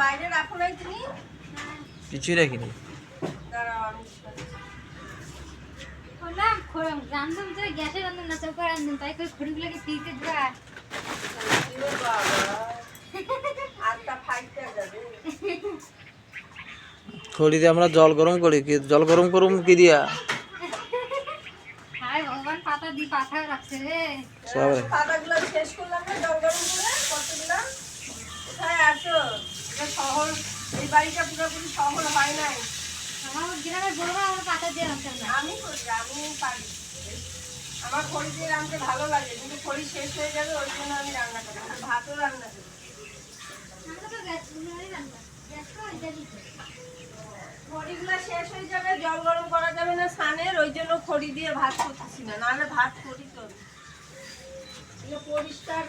বাইরে রাখো নাই তুমি? কিছুই রাখিনি। দাঁড়াও আমি রান্ধুন তো গ্যাসে রান্ধুন না চৌকা রান্ধুন তাই করে খড়িগুলোকে ফ্রিজে দেওয়া আটটা ফাইটটা যাবে। খড়িতে আমরা জল গরম করি, কি জল গরম করুম কি দিয়া? হায় ভগবান, পাতা দি পাথা রাখছে রে। সবাই পাতাগুলো শেষ করলাম না জল গরম করে কতগুলো? কোথায় আছো? এটা শহর, এই বাড়িটা পুরোপুরি শহর হয় নাই। আমার গ্রামের বড় ভাই আমার পাতা দিয়ে রাখতাম না। আমি করি, আমি পারি। আমার খড়ি দিয়ে রান্নাতে ভালো লাগে, কিন্তু খড়ি শেষ হয়ে যাবে ওই জন্য আমি রান্না করি। আমি ভাতও রান্না করি। আমরা তো গ্যাস ধরেই রান্না, গ্যাস তো এটা দিতে। খড়িগুলো শেষ হয়ে যাবে, জল গরম করা যাবে না স্নানের, ওই জন্য খড়ি দিয়ে ভাত করতেছি না, নাহলে ভাত করি তো। এগুলো পরিষ্কার